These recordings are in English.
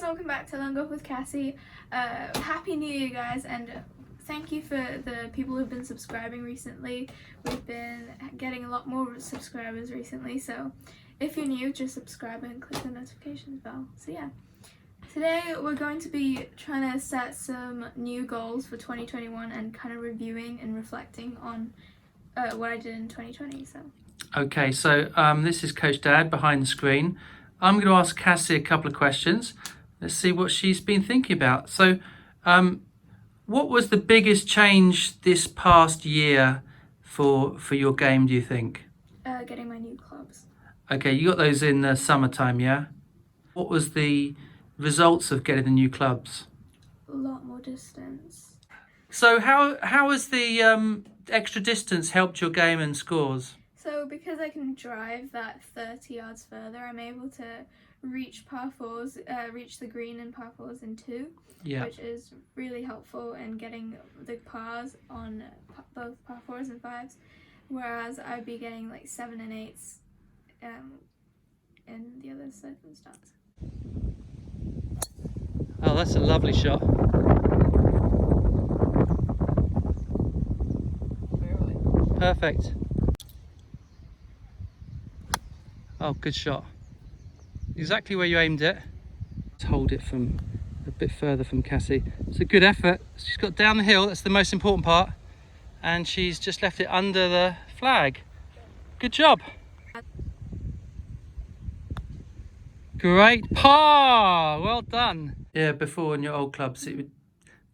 guys, welcome back to Long Off with Cassie. Happy New Year, guys, and thank you for the people who've been subscribing recently. We've been getting a lot more subscribers recently, so if you're new, just subscribe and click the notifications bell. So yeah, today we're going to be trying to set some new goals for 2021 and kind of reviewing and reflecting on what I did in 2020. Okay, so this is Coach Dad behind the screen. I'm going to ask Cassie a couple of questions. Let's see what she's been thinking about. So, what was the biggest change this past year for your game, do you think? Getting my new clubs. Okay, you got those in the summertime, yeah? What was the results of getting the new clubs? A lot more distance. So how has the extra distance helped your game and scores? So because I can drive that 30 yards further, I'm able to reach par fours, reach the green in par fours in 2, which is really helpful in getting the pars on both par fours and 5s, whereas I'd be getting like 7 and 8s in the other circumstance. Oh, that's a lovely shot. Perfect. Oh, good shot. Exactly where you aimed it. Let's hold it from a bit further from Cassie. It's a good effort. She's got down the hill, that's the most important part. And she's just left it under the flag. Good job. Great par, well done. Yeah, before in your old clubs, it would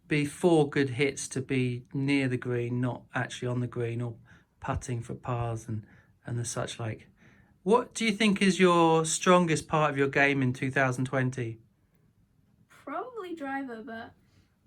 be 4 good hits to be near the green, not actually on the green or putting for pars and the such like. What do you think is your strongest part of your game in 2020? Probably driver, but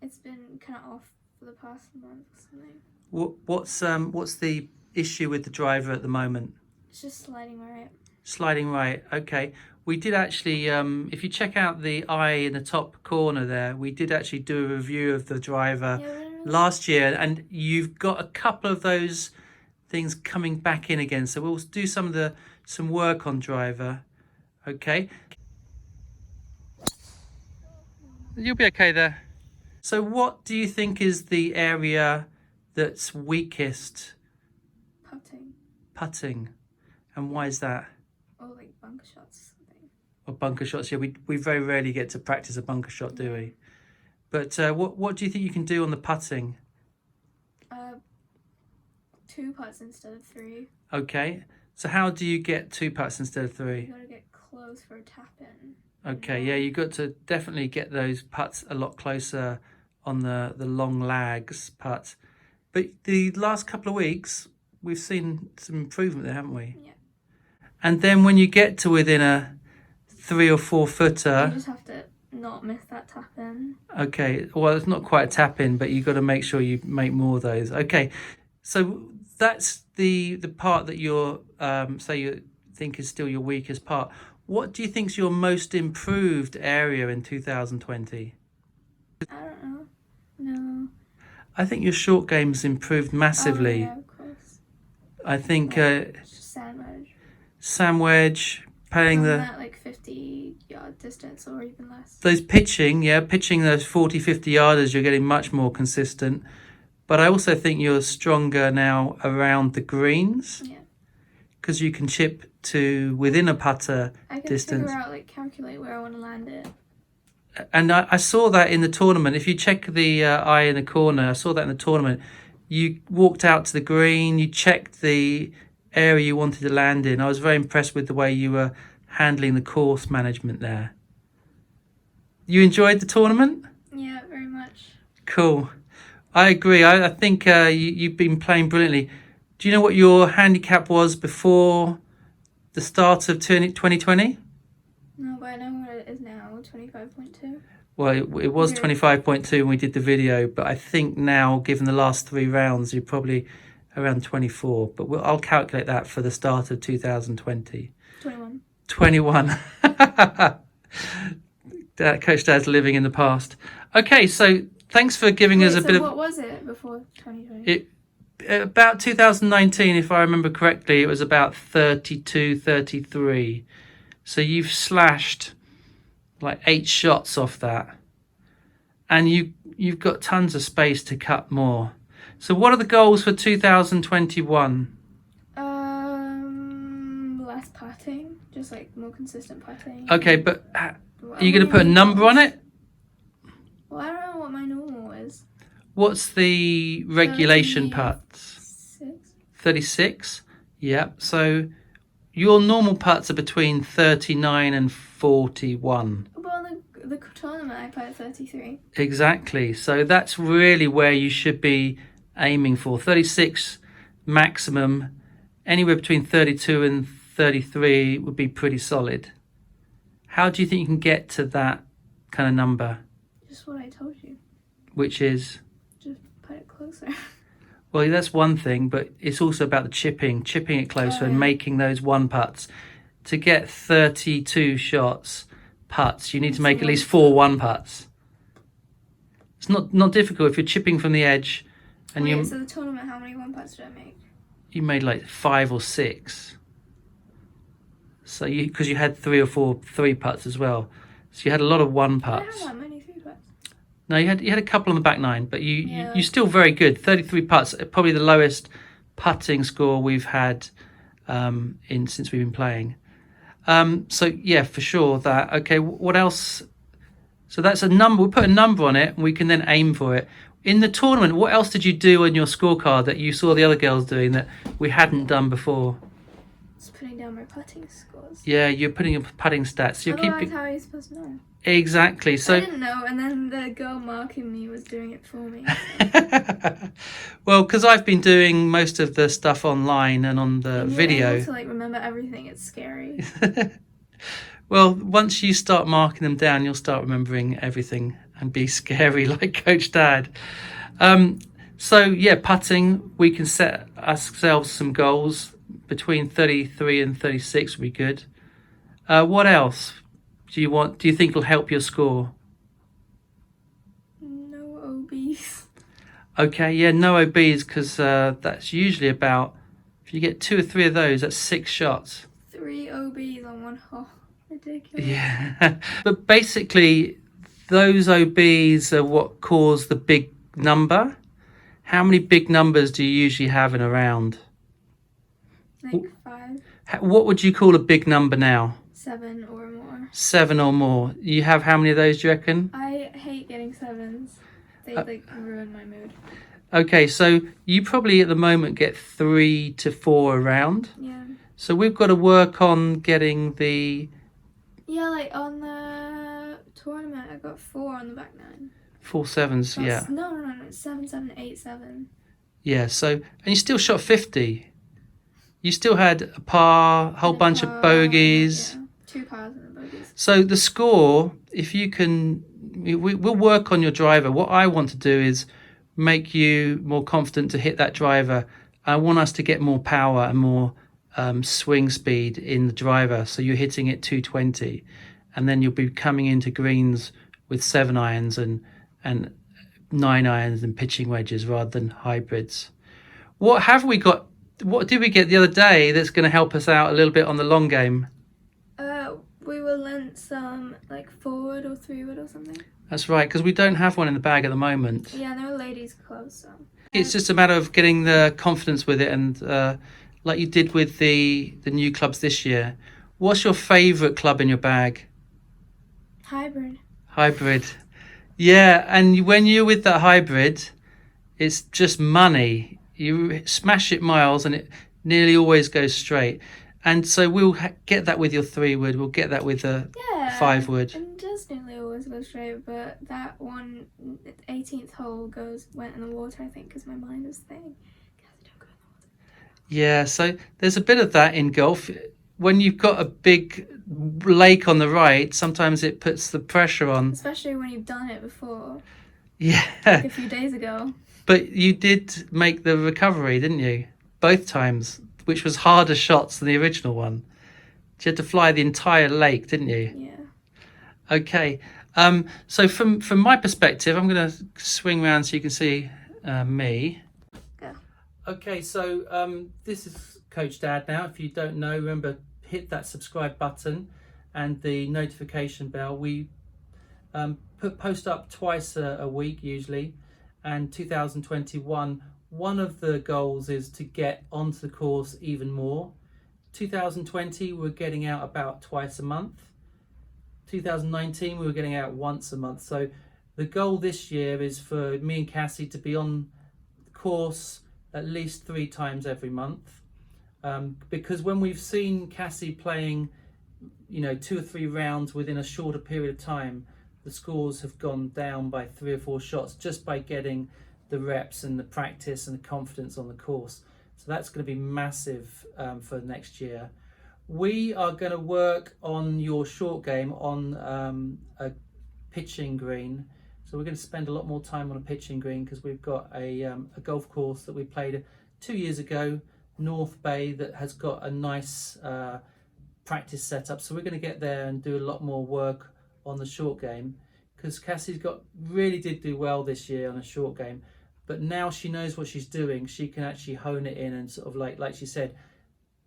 it's been kind of off for the past month or something. What's the issue with the driver at the moment? It's just sliding right. Sliding right, okay. We did actually, if you check out the eye in the top corner there, we did actually do a review of the driver last year, and you've got a couple of those things coming back in again. So we'll do some work on driver, okay? You'll be okay there. So what do you think is the area that's weakest? Putting. And why is that? Or like bunker shots. Or bunker shots, yeah. We very rarely get to practice a bunker shot, do we? But what do you think you can do on the putting? 2 putts instead of 3. Okay. So how do you get 2 putts instead of 3? You gotta get close for a tap in. Okay, yeah, you got to definitely get those putts a lot closer on the long lags putts. But the last couple of weeks, we've seen some improvement there, haven't we? Yeah. And then when you get to within a 3 or 4 footer, you just have to not miss that tap in. Okay, well, it's not quite a tap in, but you've got to make sure you make more of those. Okay, so that's the part that you're say you think is still your weakest part. What do you think is your most improved area in 2020? I don't know. No. I think your short game's improved massively. Oh, yeah, of course. I think sand wedge. playing that like 50-yard distance or even less. Those pitching those 40-50 yarders, you're getting much more consistent. But I also think you're stronger now around the greens. Yeah. Because you can chip to within a putter distance. I can calculate where I want to land it. And I saw that in the tournament. If you check the eye in the corner, I saw that in the tournament. You walked out to the green, you checked the area you wanted to land in. I was very impressed with the way you were handling the course management there. You enjoyed the tournament? Yeah, very much. Cool. I agree. I think you've been playing brilliantly. Do you know what your handicap was before the start of 2020? No, but I know what it is now, 25.2. Well, it was 25.2 when we did the video, but I think now, given the last 3 rounds, you're probably around 24. But I'll calculate that for the start of 2020. 21. 21. Coach Dad's living in the past. Okay, so thanks for giving us a bit of... what was it before 2020? About 2019, if I remember correctly, it was about 32, 33. So you've slashed like 8 shots off that. And you've got tons of space to cut more. So what are the goals for 2021? Less putting, just like more consistent putting. Okay, but are you going to put a number on it? Well, I don't know what my normal is. What's the regulation putts? 36? Yeah. So your normal putts are between 39 and 41. Well, on the tournament, I put 33. Exactly. So that's really where you should be aiming for. 36 maximum. Anywhere between 32 and 33 would be pretty solid. How do you think you can get to that kind of number? Just what I told you. Which is? Just put it closer. Well, that's one thing, but it's also about the chipping it closer and making those one putts. To get 32 shots putts, you need to make at least 4 one putts. It's not difficult if you're chipping from the edge. And so the tournament, how many one putts did I make? You made like 5 or 6. So because you had 3 or 4 3 putts as well, so you had a lot of one putts. I don't have that many 3 putts. No, you had a couple on the back 9, but you're still very good. 33 putts, probably the lowest putting score we've had since we've been playing. So yeah, for sure that. Okay, what else? So that's a number. We'll put a number on it, and we can then aim for it. In the tournament, what else did you do on your scorecard that you saw the other girls doing that we hadn't done before? Just putting down my putting scores. Yeah, you're putting your putting stats. You're Otherwise, how are you supposed to know? Exactly. So I didn't know, and then the girl marking me was doing it for me. So. Well, because I've been doing most of the stuff online and on the video. Able to remember everything. It's scary. Well, once you start marking them down, you'll start remembering everything and be scary like Coach Dad. So yeah, putting, we can set ourselves some goals. Between 33 and 36 would be good. What else do you think will help your score? No OBs. Okay, yeah, no OBs, because that's usually about, if you get 2 or 3 of those, that's 6 shots. 3 OBs on one hole. Ridiculous. Yeah. But basically, those OBs are what cause the big number. How many big numbers do you usually have in a round? Like 5. What would you call a big number now? 7 or more. 7 or more. You have how many of those, do you reckon? I hate getting 7s. They ruin my mood. Okay, so you probably at the moment get 3 to 4 a round. Yeah. So we've got to work on getting the... Yeah, like on the tournament, I got 4 on the back 9. 4 sevens, yeah. No. 7, 7, 8, 7. Yeah, so... And you still shot 50. You still had a par, a whole bunch of bogeys. Yeah, 2 pars and the bogeys. So the score, if you can... We'll work on your driver. What I want to do is make you more confident to hit that driver. I want us to get more power and more swing speed in the driver. So you're hitting it 220. And then you'll be coming into greens with 7 irons and 9 irons and pitching wedges rather than hybrids. What have we got? What did we get the other day that's going to help us out a little bit on the long game? We were lent some forward or 3-wood or something. That's right, because we don't have one in the bag at the moment. Yeah, they're ladies' clubs. So. It's just a matter of getting the confidence with it, and like you did with the new clubs this year. What's your favourite club in your bag? Hybrid. Yeah, and when you're with that hybrid, it's just money. You smash it miles and it nearly always goes straight. And so we'll get that with your 3-wood. We'll get that with a 5-wood. It does nearly always go straight, but that one, 18th hole went in the water, I think, because my mind was thinking, Cassie, don't go in the water. Yeah, so there's a bit of that in golf. When you've got a big lake on the right, sometimes it puts the pressure on. Especially when you've done it before. Yeah. Like a few days ago. But you did make the recovery, didn't you? Both times, which was harder shots than the original one. You had to fly the entire lake, didn't you? Yeah. Okay. So from my perspective, I'm going to swing around so you can see me. Go. Okay, so this is Coach Dad now. If you don't know, remember, hit that subscribe button. and the notification bell. We post up twice a week usually, and 2021, one of the goals is to get onto the course even more. 2020 we're getting out about twice a month. 2019 we were getting out once a month. So the goal this year is for me and Cassie to be on the course at least 3 times every month, because when we've seen Cassie playing 2 or 3 rounds within a shorter period of time, the scores have gone down by 3 or 4 shots just by getting the reps and the practice and the confidence on the course. So that's going to be massive for next year. We are going to work on your short game on a pitching green. So we're going to spend a lot more time on a pitching green because we've got a golf course that we played 2 years ago, North Bay, that has got a nice practice setup. So we're going to get there and do a lot more work on the short game, because Cassie's really did do well this year on a short game, but now she knows what she's doing. She can actually hone it in and sort of like she said,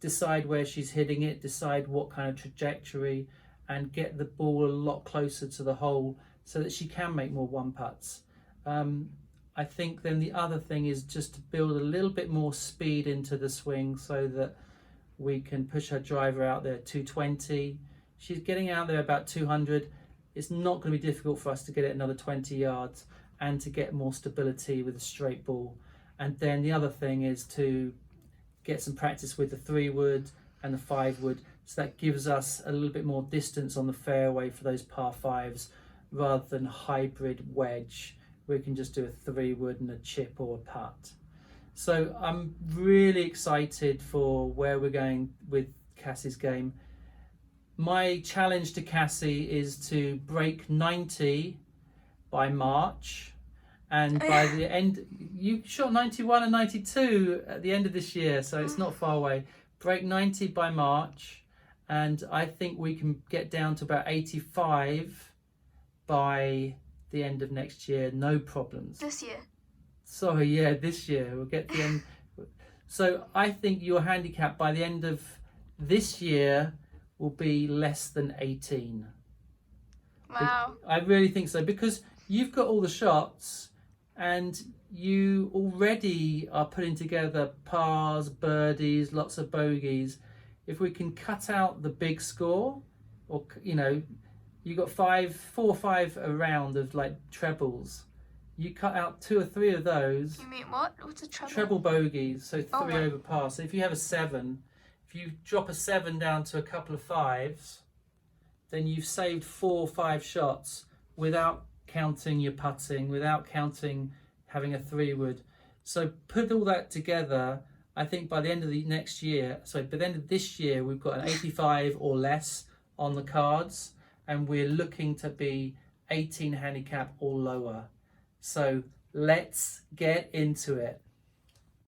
decide where she's hitting it, decide what kind of trajectory, and get the ball a lot closer to the hole so that she can make more 1-putts. I think then the other thing is just to build a little bit more speed into the swing so that we can push her driver out there 220. She's getting out there about 200. It's not going to be difficult for us to get it another 20 yards and to get more stability with a straight ball. And then the other thing is to get some practice with the 3-wood and the 5-wood, so that gives us a little bit more distance on the fairway for those par 5s rather than hybrid wedge. We can just do a 3-wood and a chip or a putt. So I'm really excited for where we're going with Cassie's game. My challenge to Cassie is to break 90 by March. And by the end, you shot 91 and 92 at the end of this year, so it's not far away. Break 90 by March, and I think we can get down to about 85 by the end of next year, no problems. This year. Sorry, yeah, this year. We'll get the end. So I think your handicap by the end of this year will be less than 18. Wow. I really think so, because you've got all the shots and you already are putting together pars, birdies, lots of bogeys. If we can cut out the big score, or you got 4 or 5 a round of like trebles, you cut out 2 or 3 of those. You mean what? What's a treble? Treble bogeys, so 3 over par. So if you have a 7, if you drop a 7 down to a couple of 5s, then you've saved 4 or 5 shots without counting your putting, without counting having a 3-wood. So put all that together, I think by the end of the next year, by the end of this year, we've got an 85 or less on the cards, and we're looking to be 18 handicap or lower. So let's get into it.